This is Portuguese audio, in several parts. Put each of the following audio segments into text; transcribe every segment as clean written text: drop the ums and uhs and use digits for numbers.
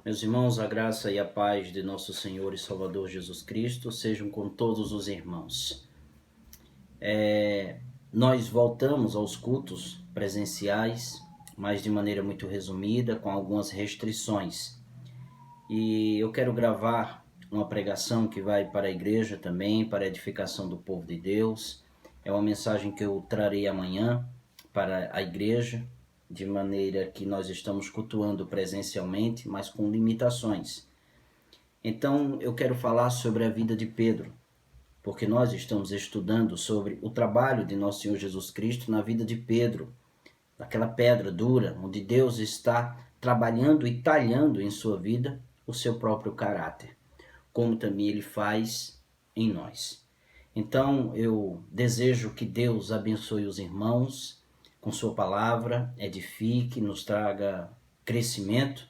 Meus irmãos, a graça e a paz de nosso Senhor e Salvador Jesus Cristo sejam com todos os irmãos. Nós voltamos aos cultos presenciais, mas de maneira muito resumida, com algumas restrições. E eu quero gravar uma pregação que vai para a igreja também, para a edificação do povo de Deus. É uma mensagem que eu trarei amanhã para a igreja, de maneira que nós estamos cultuando presencialmente, mas com limitações. Então eu quero falar sobre a vida de Pedro, porque nós estamos estudando sobre o trabalho de nosso Senhor Jesus Cristo na vida de Pedro, aquela pedra dura, onde Deus está trabalhando e talhando em sua vida o seu próprio caráter, como também Ele faz em nós. Então eu desejo que Deus abençoe os irmãos com sua palavra, edifique, nos traga crescimento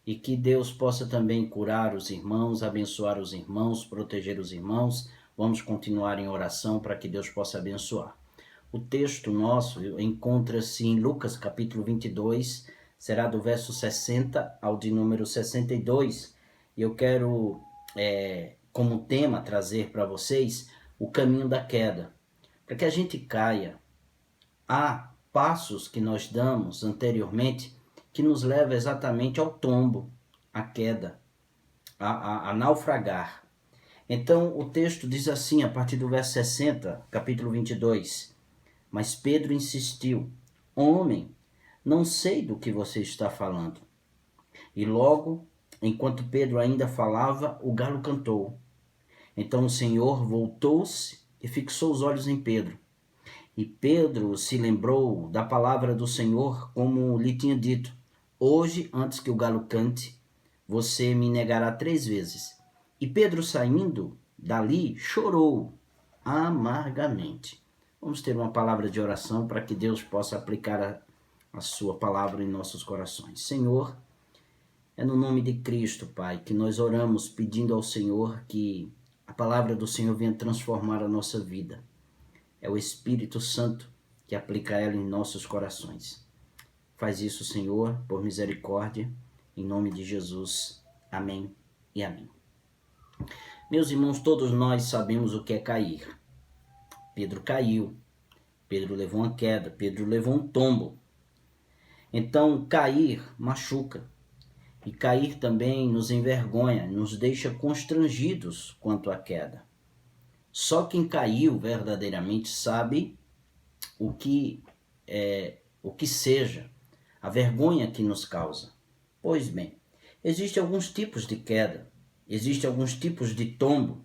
e que Deus possa também curar os irmãos, abençoar os irmãos, proteger os irmãos. Vamos continuar em oração para que Deus possa abençoar. O texto nosso encontra-se em Lucas capítulo 22, será do verso 60 ao de número 62. E eu quero, como tema, trazer para vocês o caminho da queda. Para que a gente caia, há passos que nós damos anteriormente que nos leva exatamente ao tombo, à queda, a naufragar. Então o texto diz assim, a partir do verso 60, capítulo 22, mas Pedro insistiu, homem, não sei do que você está falando. E logo, enquanto Pedro ainda falava, o galo cantou. Então o Senhor voltou-se e fixou os olhos em Pedro. E Pedro se lembrou da palavra do Senhor, como lhe tinha dito, hoje, antes que o galo cante, você me negará 3 vezes. E Pedro, saindo dali, chorou amargamente. Vamos ter uma palavra de oração para que Deus possa aplicar a sua palavra em nossos corações. Senhor, é no nome de Cristo, Pai, que nós oramos pedindo ao Senhor que a palavra do Senhor venha transformar a nossa vida. É o Espírito Santo que aplica ela em nossos corações. Faz isso, Senhor, por misericórdia, em nome de Jesus. Amém e amém. Meus irmãos, todos nós sabemos o que é cair. Pedro caiu, Pedro levou uma queda, Pedro levou um tombo. Então, cair machuca. E cair também nos envergonha, nos deixa constrangidos quanto à queda. Só quem caiu verdadeiramente sabe o que seja, a vergonha que nos causa. Pois bem, existem alguns tipos de queda, existem alguns tipos de tombo.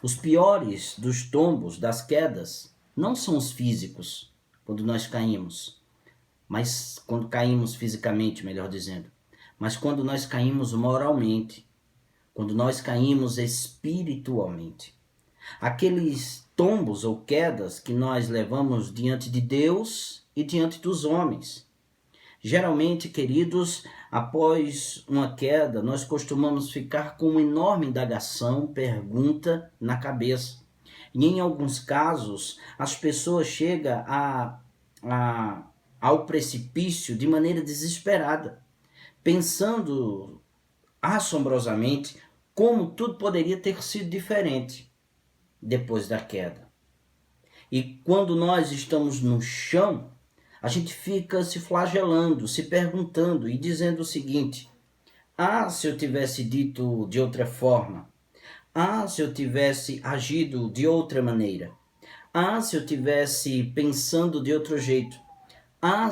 Os piores dos tombos, das quedas, não são os físicos, quando nós caímos, mas quando caímos fisicamente, melhor dizendo, mas quando nós caímos moralmente, quando nós caímos espiritualmente. Aqueles tombos ou quedas que nós levamos diante de Deus e diante dos homens. Geralmente, queridos, após uma queda, nós costumamos ficar com uma enorme indagação, pergunta na cabeça. E em alguns casos, as pessoas chegam ao precipício de maneira desesperada, pensando assombrosamente como tudo poderia ter sido diferente depois da queda. E quando nós estamos no chão, a gente fica se flagelando, se perguntando e dizendo o seguinte: se eu tivesse dito de outra forma. Se eu tivesse agido de outra maneira. Se eu tivesse pensando de outro jeito.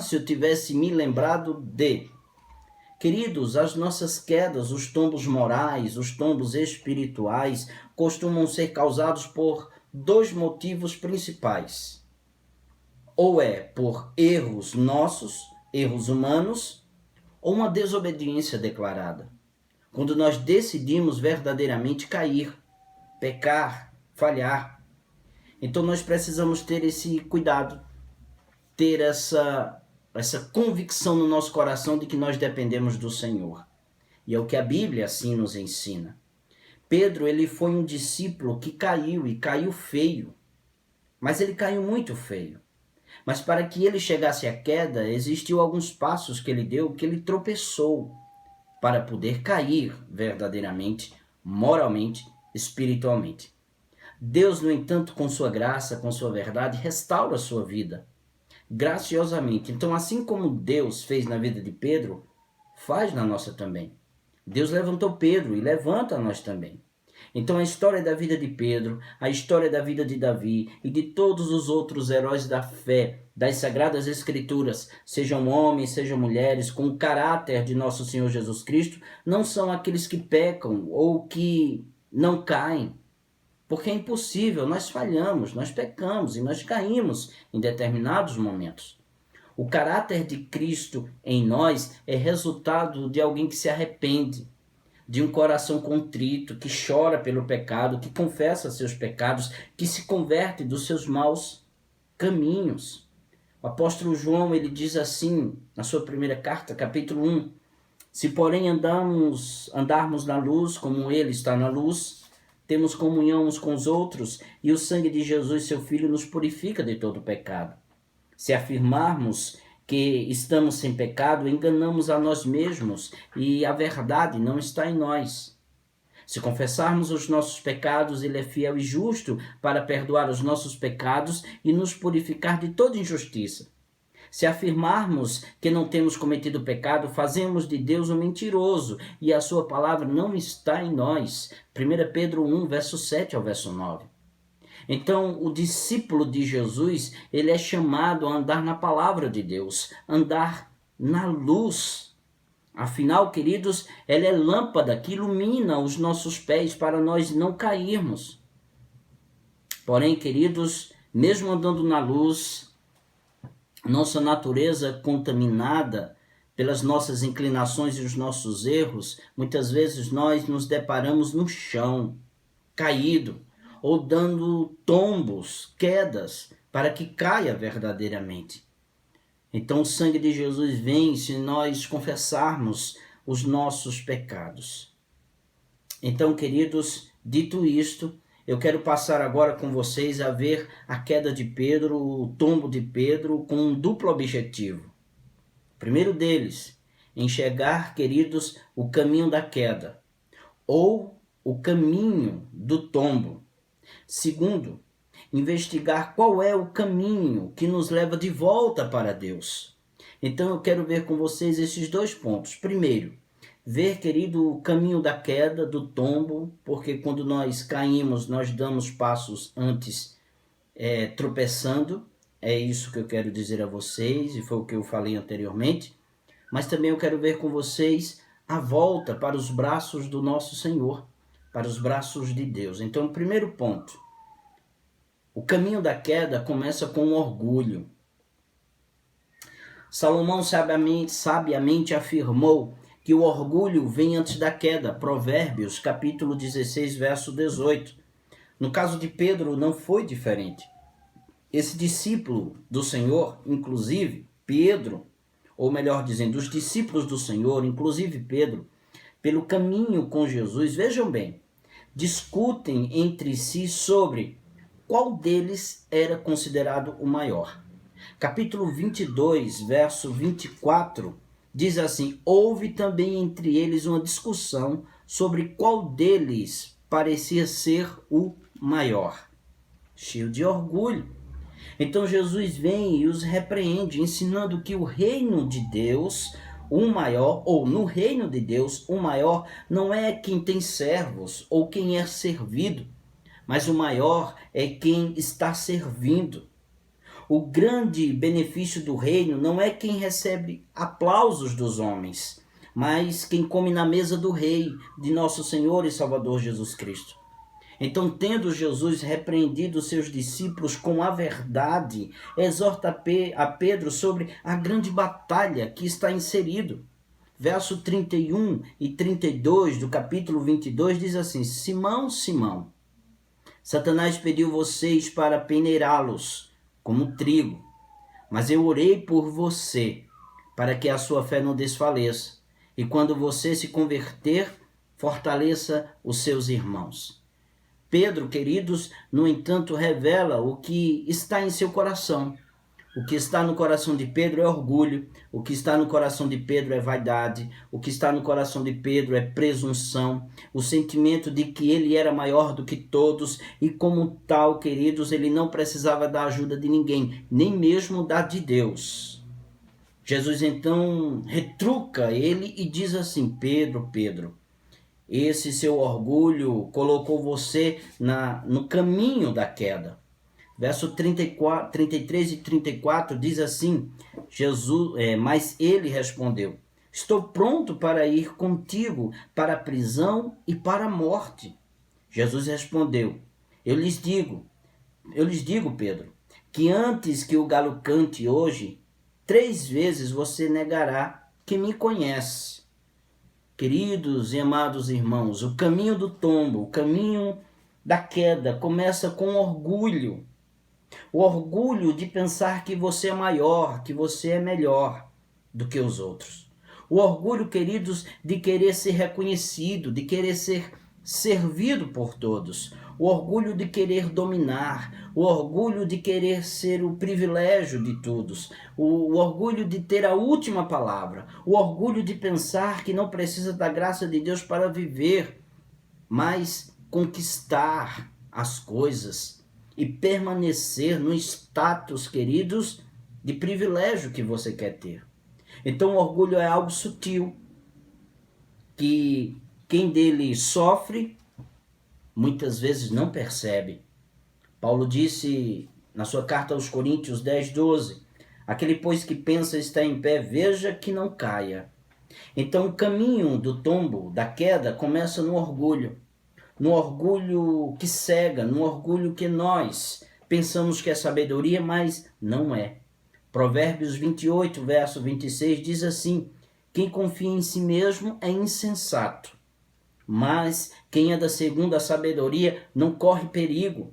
Se eu tivesse me lembrado de. Queridos, as nossas quedas, os tombos morais, os tombos espirituais, costumam ser causados por 2 motivos principais. Ou é por erros nossos, erros humanos, ou uma desobediência declarada. Quando nós decidimos verdadeiramente cair, pecar, falhar. Então nós precisamos ter esse cuidado, ter essa convicção no nosso coração de que nós dependemos do Senhor. E é o que a Bíblia assim nos ensina. Pedro, ele foi um discípulo que caiu, e caiu feio. Mas ele caiu muito feio. Mas para que ele chegasse à queda, existiu alguns passos que ele deu, que ele tropeçou. para poder cair verdadeiramente, moralmente, espiritualmente. Deus, no entanto, com sua graça, com sua verdade, restaura a sua vida, graciosamente. Então, assim como Deus fez na vida de Pedro, faz na nossa também. Deus levantou Pedro e levanta nós também. Então a história da vida de Pedro, a história da vida de Davi e de todos os outros heróis da fé, das Sagradas Escrituras, sejam homens, sejam mulheres, com o caráter de nosso Senhor Jesus Cristo, não são aqueles que pecam ou que não caem. Porque é impossível, nós falhamos, nós pecamos e nós caímos em determinados momentos. O caráter de Cristo em nós é resultado de alguém que se arrepende, de um coração contrito, que chora pelo pecado, que confessa seus pecados, que se converte dos seus maus caminhos. O apóstolo João, ele diz assim, na sua primeira carta, capítulo 1, se porém andarmos na luz, como ele está na luz, temos comunhão uns com os outros, e o sangue de Jesus, seu Filho, nos purifica de todo pecado. Se afirmarmos que estamos sem pecado, enganamos a nós mesmos e a verdade não está em nós. Se confessarmos os nossos pecados, ele é fiel e justo para perdoar os nossos pecados e nos purificar de toda injustiça. Se afirmarmos que não temos cometido pecado, fazemos de Deus um mentiroso e a sua palavra não está em nós. 1 Pedro 1, verso 7 ao verso 9. Então, o discípulo de Jesus, ele é chamado a andar na palavra de Deus, andar na luz. Afinal, queridos, ela é lâmpada que ilumina os nossos pés para nós não cairmos. Porém, queridos, mesmo andando na luz, nossa natureza contaminada pelas nossas inclinações e os nossos erros, muitas vezes nós nos deparamos no chão, caído, ou dando tombos, quedas, para que caia verdadeiramente. Então o sangue de Jesus vem se nós confessarmos os nossos pecados. Então, queridos, dito isto, eu quero passar agora com vocês a ver a queda de Pedro, o tombo de Pedro, com um duplo objetivo. O primeiro deles, enxergar, queridos, o caminho da queda, ou o caminho do tombo. Segundo, investigar qual é o caminho que nos leva de volta para Deus. Então eu quero ver com vocês esses dois pontos. Primeiro, ver, querido, o caminho da queda, do tombo, porque quando nós caímos, nós damos passos antes tropeçando. É isso que eu quero dizer a vocês, e foi o que eu falei anteriormente. Mas também eu quero ver com vocês a volta para os braços do nosso Senhor, para os braços de Deus. Então, o primeiro ponto, o caminho da queda começa com o orgulho. Salomão sabiamente afirmou que o orgulho vem antes da queda. Provérbios, capítulo 16, verso 18. No caso de Pedro, não foi diferente. Esse discípulo do Senhor, inclusive Pedro, ou melhor dizendo, os discípulos do Senhor, inclusive Pedro, pelo caminho com Jesus, vejam bem, discutem entre si sobre qual deles era considerado o maior. Capítulo 22, verso 24, diz assim: houve também entre eles uma discussão sobre qual deles parecia ser o maior. Cheio de orgulho. Então Jesus vem e os repreende, ensinando que o reino de Deus, o maior, ou no reino de Deus, o maior não é quem tem servos ou quem é servido, mas o maior é quem está servindo. O grande benefício do reino não é quem recebe aplausos dos homens, mas quem come na mesa do Rei, de nosso Senhor e Salvador Jesus Cristo. Então, tendo Jesus repreendido seus discípulos com a verdade, exorta a Pedro sobre a grande batalha que está inserido. Verso 31 e 32 do capítulo 22 diz assim: Simão, Simão, Satanás pediu vocês para peneirá-los como trigo, mas eu orei por você, para que a sua fé não desfaleça, e quando você se converter, fortaleça os seus irmãos. Pedro, queridos, no entanto, revela o que está em seu coração. O que está no coração de Pedro é orgulho, o que está no coração de Pedro é vaidade, o que está no coração de Pedro é presunção, o sentimento de que ele era maior do que todos e, como tal, queridos, ele não precisava da ajuda de ninguém, nem mesmo da de Deus. Jesus então retruca ele e diz assim: Pedro, Pedro, esse seu orgulho colocou você no caminho da queda. Verso 33 e 34 diz assim, mas ele respondeu: estou pronto para ir contigo para a prisão e para a morte. Jesus respondeu: eu lhes digo, Pedro, que antes que o galo cante hoje, 3 vezes você negará que me conhece. Queridos e amados irmãos, o caminho do tombo, o caminho da queda começa com orgulho. O orgulho de pensar que você é maior, que você é melhor do que os outros. O orgulho, queridos, de querer ser reconhecido, de querer ser servido por todos. O orgulho de querer dominar. O orgulho de querer ser o privilégio de todos. O orgulho de ter a última palavra. O orgulho de pensar que não precisa da graça de Deus para viver, mas conquistar as coisas e permanecer no status, queridos, de privilégio que você quer ter. Então o orgulho é algo sutil, que quem dele sofre, muitas vezes não percebe. Paulo disse na sua carta aos Coríntios 10:12, aquele pois que pensa estar em pé, veja que não caia. Então o caminho do tombo, da queda, começa no orgulho que cega, no orgulho que nós pensamos que é sabedoria, mas não é. Provérbios 28, verso 26 diz assim: quem confia em si mesmo é insensato, mas quem é da segunda sabedoria não corre perigo.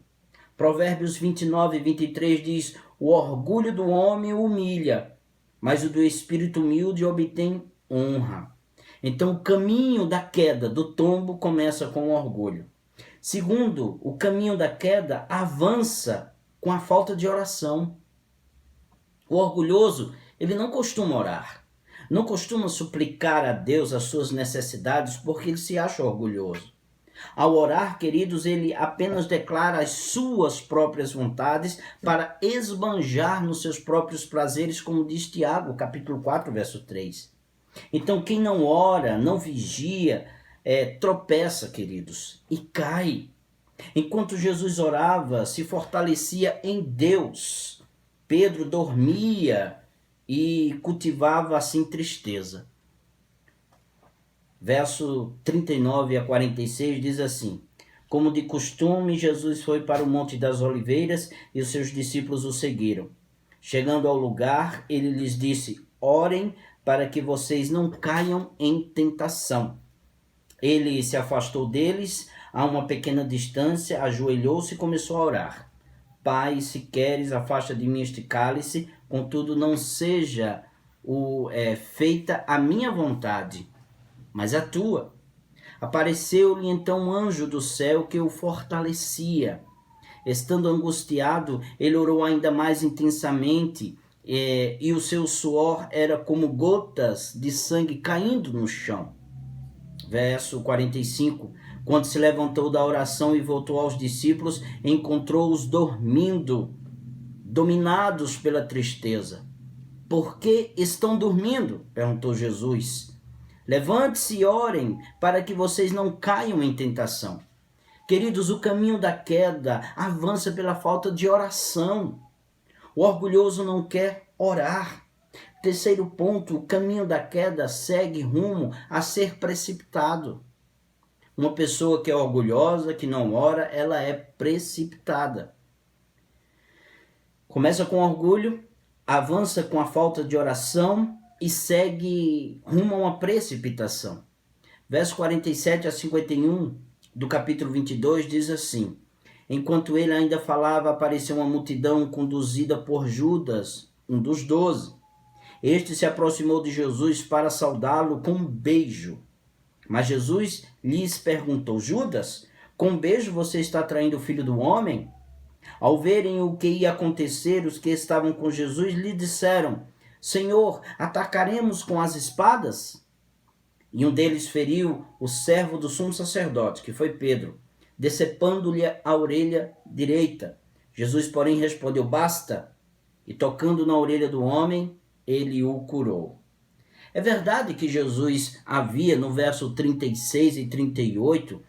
Provérbios 29, 23 diz: o orgulho do homem o humilha, mas o do espírito humilde obtém honra. Então, o caminho da queda, do tombo, começa com o orgulho. Segundo, o caminho da queda avança com a falta de oração. O orgulhoso, ele não costuma orar, não costuma suplicar a Deus as suas necessidades porque ele se acha orgulhoso. Ao orar, queridos, ele apenas declara as suas próprias vontades para esbanjar nos seus próprios prazeres, como diz Tiago, capítulo 4, verso 3. Então, quem não ora, não vigia, tropeça, queridos, e cai. Enquanto Jesus orava, se fortalecia em Deus. Pedro dormia e cultivava assim tristeza. Verso 39 a 46 diz assim: como de costume, Jesus foi para o Monte das Oliveiras e os seus discípulos o seguiram. Chegando ao lugar, ele lhes disse: orem para que vocês não caiam em tentação. Ele se afastou deles a uma pequena distância, ajoelhou-se e começou a orar. Pai, se queres, afasta de mim este cálice, contudo não seja feita a minha vontade, mas a tua. Apareceu-lhe então um anjo do céu que o fortalecia. Estando angustiado, ele orou ainda mais intensamente, e o seu suor era como gotas de sangue caindo no chão. Verso 45, quando se levantou da oração e voltou aos discípulos, encontrou-os dormindo, dominados pela tristeza. Por que estão dormindo? Perguntou Jesus. Levante-se e orem para que vocês não caiam em tentação. Queridos, o caminho da queda avança pela falta de oração. O orgulhoso não quer orar. Terceiro ponto, o caminho da queda segue rumo a ser precipitado. Uma pessoa que é orgulhosa, que não ora, ela é precipitada. Começa com orgulho, avança com a falta de oração e segue rumo a uma precipitação. Verso 47 a 51 do capítulo 22 diz assim: enquanto ele ainda falava, apareceu uma multidão conduzida por Judas, um dos 12. Este se aproximou de Jesus para saudá-lo com um beijo. Mas Jesus lhes perguntou: Judas, com um beijo você está traindo o Filho do Homem? Ao verem o que ia acontecer, os que estavam com Jesus lhe disseram: Senhor, atacaremos com as espadas? E um deles feriu o servo do sumo sacerdote, que foi Pedro, decepando-lhe a orelha direita. Jesus, porém, respondeu: Basta! E tocando na orelha do homem, ele o curou. É verdade que Jesus havia, no verso 36 e 38,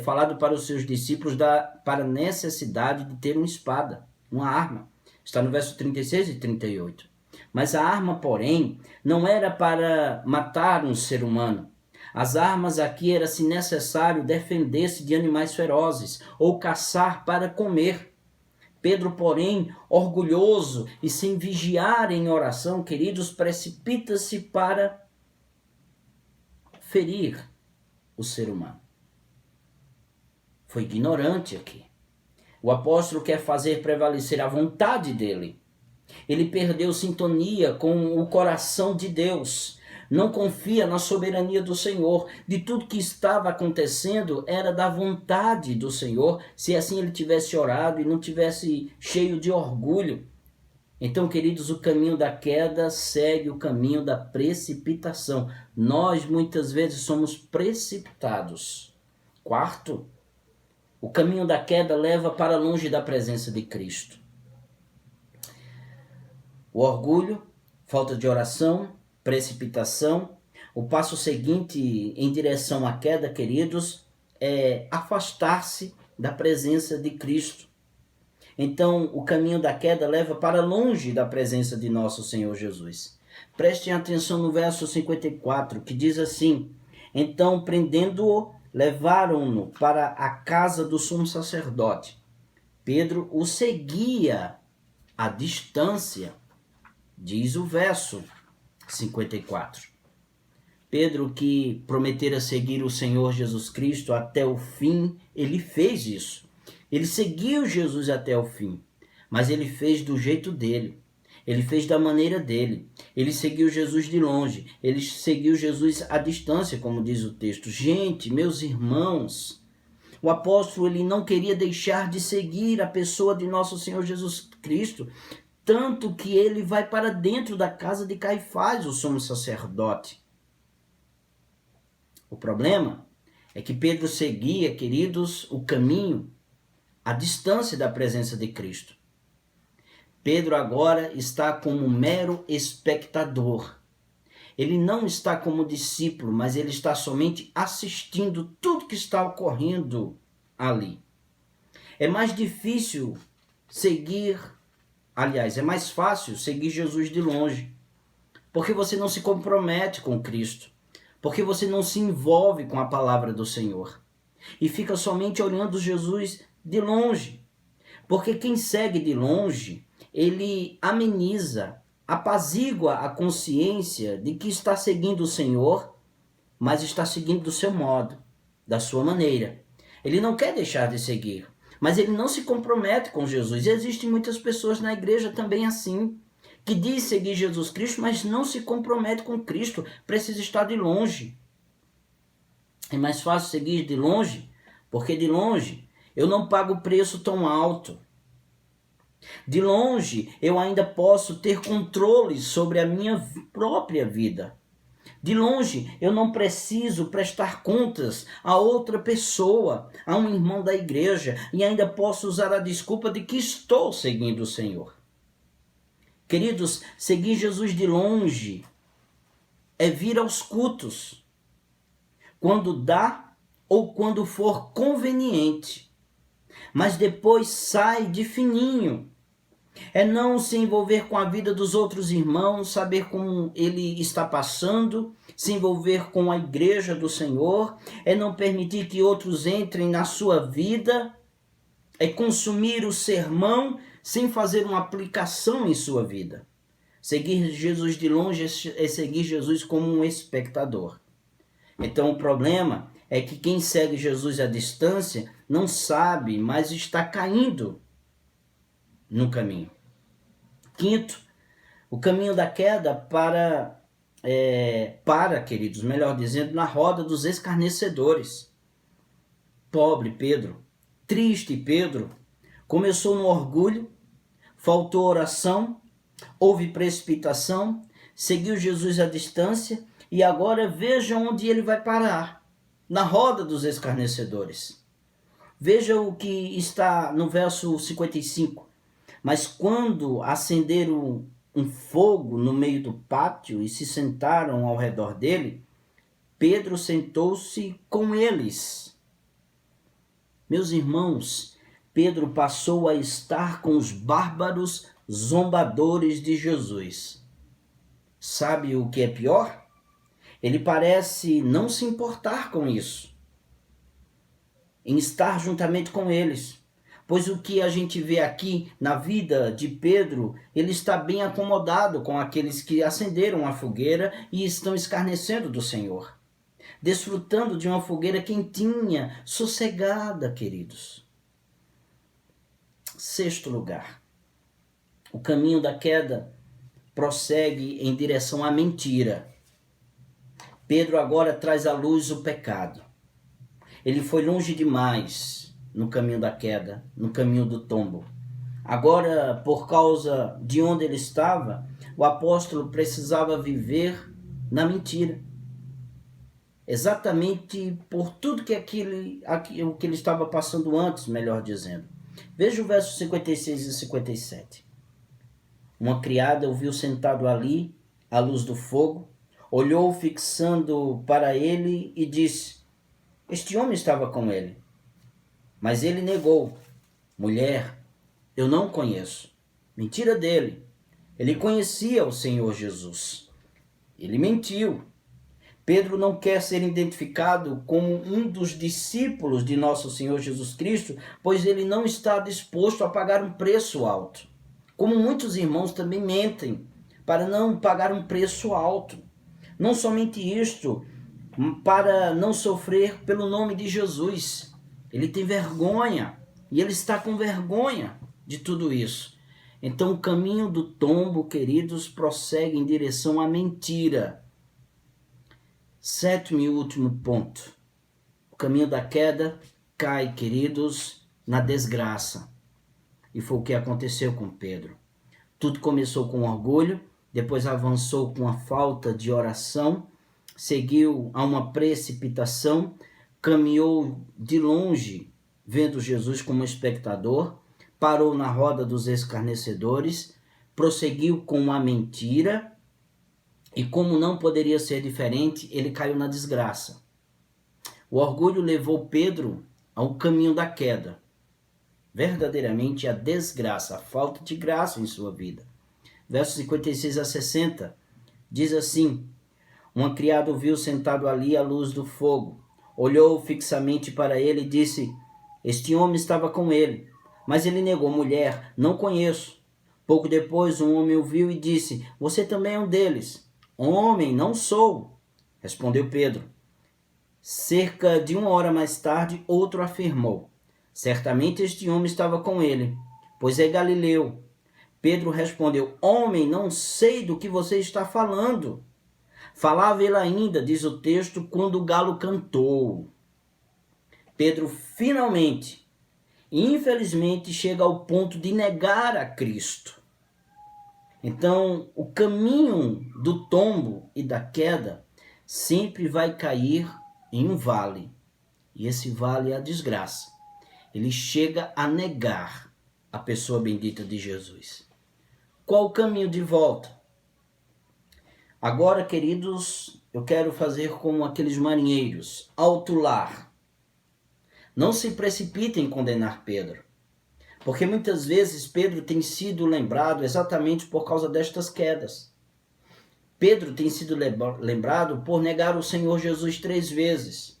falado para os seus discípulos para a necessidade de ter uma espada, uma arma. Está no verso 36 e 38. Mas a arma, porém, não era para matar um ser humano. As armas aqui era se necessário defender-se de animais ferozes ou caçar para comer. Pedro, porém, orgulhoso e sem vigiar em oração, queridos, precipita-se para ferir o ser humano. Foi ignorante aqui. O apóstolo quer fazer prevalecer a vontade dele. Ele perdeu sintonia com o coração de Deus. Não confia na soberania do Senhor. De tudo que estava acontecendo era da vontade do Senhor. Se assim ele tivesse orado e não tivesse cheio de orgulho. Então, queridos, o caminho da queda segue o caminho da precipitação. Nós muitas vezes somos precipitados. Quarto, o caminho da queda leva para longe da presença de Cristo. O orgulho, falta de oração, precipitação. O passo seguinte em direção à queda, queridos, é afastar-se da presença de Cristo. Então, o caminho da queda leva para longe da presença de nosso Senhor Jesus. Prestem atenção no verso 54, que diz assim: Então, prendendo-o, levaram-no para a casa do sumo sacerdote. Pedro o seguia à distância, diz o verso 54. Pedro, que prometera seguir o Senhor Jesus Cristo até o fim, ele fez isso. Ele seguiu Jesus até o fim, mas ele fez do jeito dele. Ele fez da maneira dele. Ele seguiu Jesus de longe. Ele seguiu Jesus à distância, como diz o texto. Gente, meus irmãos, o apóstolo ele não queria deixar de seguir a pessoa de nosso Senhor Jesus Cristo, tanto que ele vai para dentro da casa de Caifás, o sumo sacerdote. O problema é que Pedro seguia, queridos, o caminho à distância da presença de Cristo. Pedro agora está como mero espectador. Ele não está como discípulo, mas ele está somente assistindo tudo que está ocorrendo ali. É mais difícil seguir, aliás, é mais fácil seguir Jesus de longe, porque você não se compromete com Cristo, porque você não se envolve com a palavra do Senhor e fica somente olhando Jesus de longe. Porque quem segue de longe, ele ameniza, apazigua a consciência de que está seguindo o Senhor, mas está seguindo do seu modo, da sua maneira. Ele não quer deixar de seguir, mas ele não se compromete com Jesus. E existem muitas pessoas na igreja também assim, que diz seguir Jesus Cristo, mas não se compromete com Cristo, precisa estar de longe. É mais fácil seguir de longe, porque de longe eu não pago preço tão alto. De longe, eu ainda posso ter controle sobre a minha própria vida. De longe, eu não preciso prestar contas a outra pessoa, a um irmão da igreja, e ainda posso usar a desculpa de que estou seguindo o Senhor. Queridos, seguir Jesus de longe é vir aos cultos, quando dá ou quando for conveniente, mas depois sai de fininho. É não se envolver com a vida dos outros irmãos, saber como ele está passando, se envolver com a igreja do Senhor, é não permitir que outros entrem na sua vida, é consumir o sermão sem fazer uma aplicação em sua vida. Seguir Jesus de longe é seguir Jesus como um espectador. Então o problema é que quem segue Jesus à distância não sabe, mas está caindo no caminho. Quinto, o caminho da queda para, queridos, melhor dizendo, na roda dos escarnecedores. Pobre Pedro, triste Pedro, Começou no orgulho, faltou oração, houve precipitação, seguiu Jesus à distância e agora veja onde ele vai parar, na roda dos escarnecedores. Veja o que está no verso 55. Mas quando acenderam um fogo no meio do pátio e se sentaram ao redor dele, Pedro sentou-se com eles. Meus irmãos, Pedro passou a estar com os bárbaros zombadores de Jesus. Sabe o que é pior? Ele parece não se importar com isso, em estar juntamente com eles. Pois o que a gente vê aqui na vida de Pedro, ele está bem acomodado com aqueles que acenderam a fogueira e estão escarnecendo do Senhor, desfrutando de uma fogueira quentinha, sossegada, queridos. Sexto lugar, o caminho da queda prossegue em direção à mentira. Pedro agora traz à luz o pecado. Ele foi longe demais no caminho da queda, no caminho do tombo. Agora, por causa de onde ele estava, o apóstolo precisava viver na mentira. Exatamente por tudo que o que ele estava passando antes, melhor dizendo. Veja o verso 56 e 57. Uma criada o viu sentado ali, à luz do fogo, olhou fixando para ele e disse: este homem estava com ele. Mas ele negou: mulher, eu não conheço. Mentira dele. Ele conhecia o Senhor Jesus. Ele mentiu. Pedro não quer ser identificado como um dos discípulos de nosso Senhor Jesus Cristo, pois ele não está disposto a pagar um preço alto. Como muitos irmãos também mentem, para não pagar um preço alto. Não somente isto, para não sofrer pelo nome de Jesus. Ele tem vergonha, e ele está com vergonha de tudo isso. Então o caminho do tombo, queridos, prossegue em direção à mentira. Sétimo e último ponto. O caminho da queda cai, queridos, na desgraça. E foi o que aconteceu com Pedro. Tudo começou com orgulho, depois avançou com a falta de oração, seguiu a uma precipitação, caminhou de longe, vendo Jesus como espectador, parou na roda dos escarnecedores, prosseguiu com a mentira, e como não poderia ser diferente, ele caiu na desgraça. O orgulho levou Pedro ao caminho da queda, verdadeiramente a desgraça, a falta de graça em sua vida. Versos 56 a 60, diz assim: uma criada o viu sentado ali à luz do fogo, olhou fixamente para ele e disse: este homem estava com ele. Mas ele negou: mulher, não conheço. Pouco depois um homem o viu e disse: você também é um deles. Homem, não sou, respondeu Pedro. Cerca de 1 hora mais tarde, outro afirmou: certamente este homem estava com ele, pois é galileu. Pedro respondeu: homem, não sei do que você está falando. Falava ele ainda, diz o texto, quando o galo cantou. Pedro finalmente, infelizmente, chega ao ponto de negar a Cristo. Então, o caminho do tombo e da queda sempre vai cair em um vale. E esse vale é a desgraça. Ele chega a negar a pessoa bendita de Jesus. Qual o caminho de volta? Agora, queridos, eu quero fazer como aqueles marinheiros, alto lar. Não se precipitem em condenar Pedro. Porque muitas vezes Pedro tem sido lembrado exatamente por causa destas quedas. Pedro tem sido lembrado por negar o Senhor Jesus 3 vezes.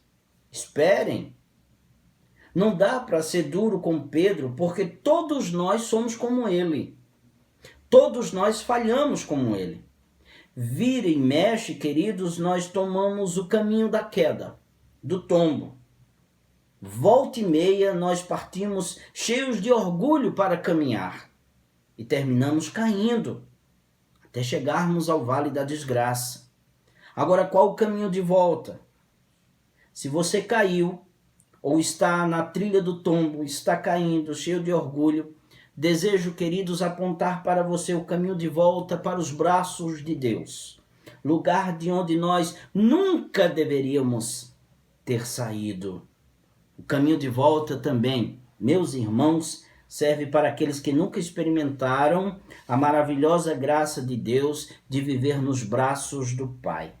Esperem. Não dá para ser duro com Pedro, porque todos nós somos como ele. Todos nós falhamos como ele. Vira e mexe, queridos, nós tomamos o caminho da queda, do tombo. Volta e meia nós partimos cheios de orgulho para caminhar e terminamos caindo até chegarmos ao vale da desgraça. Agora, qual o caminho de volta? Se você caiu ou está na trilha do tombo, está caindo, cheio de orgulho, desejo, queridos, apontar para você o caminho de volta para os braços de Deus, lugar de onde nós nunca deveríamos ter saído. O caminho de volta também, meus irmãos, serve para aqueles que nunca experimentaram a maravilhosa graça de Deus de viver nos braços do Pai.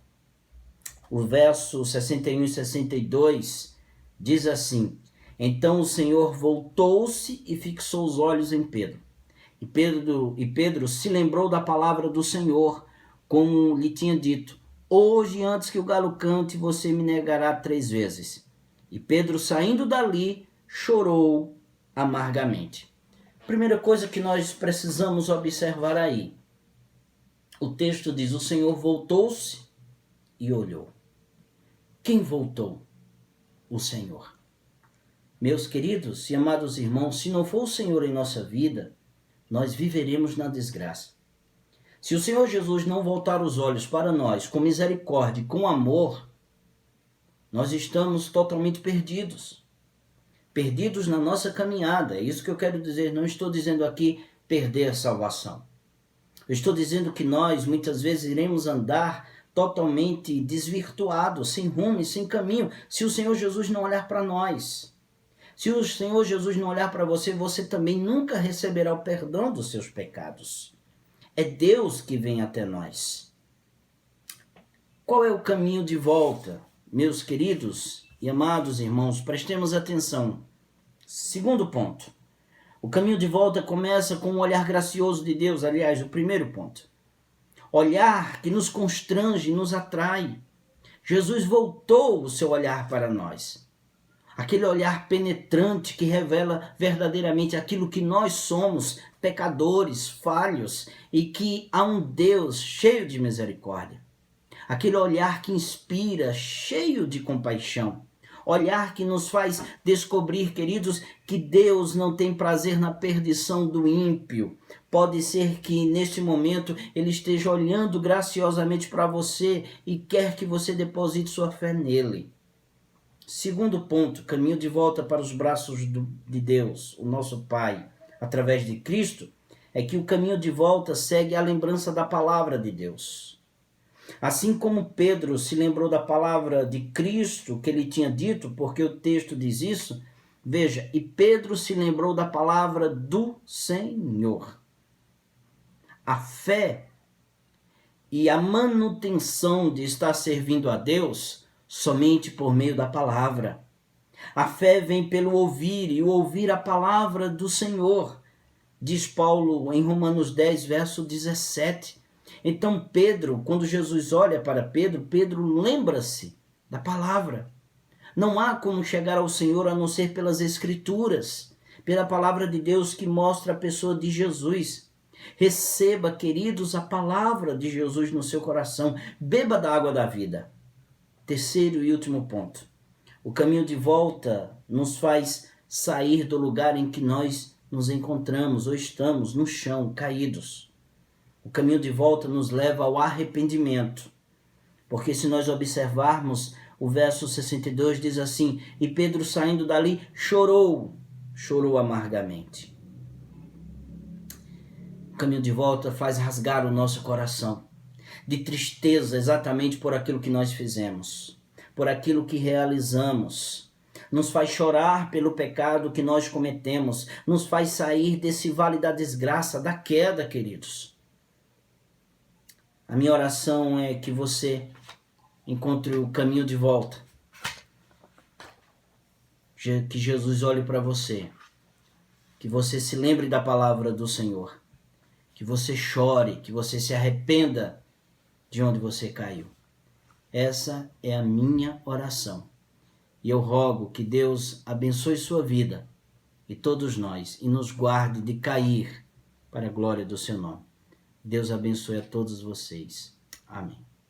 O verso 61 e 62 diz assim: Então o Senhor voltou-se e fixou os olhos em Pedro. E Pedro se lembrou da palavra do Senhor, como lhe tinha dito: Hoje, antes que o galo cante, você me negará 3 vezes. E Pedro, saindo dali, chorou amargamente. Primeira coisa que nós precisamos observar aí. O texto diz: o Senhor voltou-se e olhou. Quem voltou? O Senhor. Meus queridos e amados irmãos, se não for o Senhor em nossa vida, nós viveremos na desgraça. Se o Senhor Jesus não voltar os olhos para nós com misericórdia e com amor, nós estamos totalmente perdidos. Perdidos na nossa caminhada. É isso que eu quero dizer. Não estou dizendo aqui perder a salvação. Eu estou dizendo que nós, muitas vezes, iremos andar totalmente desvirtuados, sem rumo e sem caminho, se o Senhor Jesus não olhar para nós. Se o Senhor Jesus não olhar para você, você também nunca receberá o perdão dos seus pecados. É Deus que vem até nós. Qual é o caminho de volta? Meus queridos e amados irmãos, prestemos atenção. Segundo ponto. O caminho de volta começa com um olhar gracioso de Deus. Aliás, o primeiro ponto. Olhar que nos constrange e nos atrai. Jesus voltou o seu olhar para nós. Aquele olhar penetrante que revela verdadeiramente aquilo que nós somos, pecadores, falhos, e que há um Deus cheio de misericórdia. Aquele olhar que inspira, cheio de compaixão. Olhar que nos faz descobrir, queridos, que Deus não tem prazer na perdição do ímpio. Pode ser que neste momento Ele esteja olhando graciosamente para você e quer que você deposite sua fé nele. Segundo ponto, caminho de volta para os braços de Deus, o nosso Pai, através de Cristo, é que o caminho de volta segue a lembrança da palavra de Deus. Assim como Pedro se lembrou da palavra de Cristo que ele tinha dito, porque o texto diz isso, veja, e Pedro se lembrou da palavra do Senhor. A fé e a manutenção de estar servindo a Deus somente por meio da palavra. A fé vem pelo ouvir, e o ouvir a palavra do Senhor, diz Paulo em Romanos 10, verso 17. Então Pedro, quando Jesus olha para Pedro, Pedro lembra-se da palavra. Não há como chegar ao Senhor a não ser pelas Escrituras, pela palavra de Deus que mostra a pessoa de Jesus. Receba, queridos, a palavra de Jesus no seu coração. Beba da água da vida. Terceiro e último ponto. O caminho de volta nos faz sair do lugar em que nós nos encontramos ou estamos, no chão, caídos. O caminho de volta nos leva ao arrependimento. Porque se nós observarmos, o verso 62 diz assim: E Pedro, saindo dali, chorou amargamente. O caminho de volta faz rasgar o nosso coração de tristeza exatamente por aquilo que nós fizemos, por aquilo que realizamos. Nos faz chorar pelo pecado que nós cometemos, nos faz sair desse vale da desgraça, da queda, queridos. A minha oração é que você encontre o caminho de volta. Que Jesus olhe para você. Que você se lembre da palavra do Senhor. Que você chore, que você se arrependa de onde você caiu. Essa é a minha oração. E eu rogo que Deus abençoe sua vida e todos nós e nos guarde de cair para a glória do seu nome. Deus abençoe a todos vocês. Amém.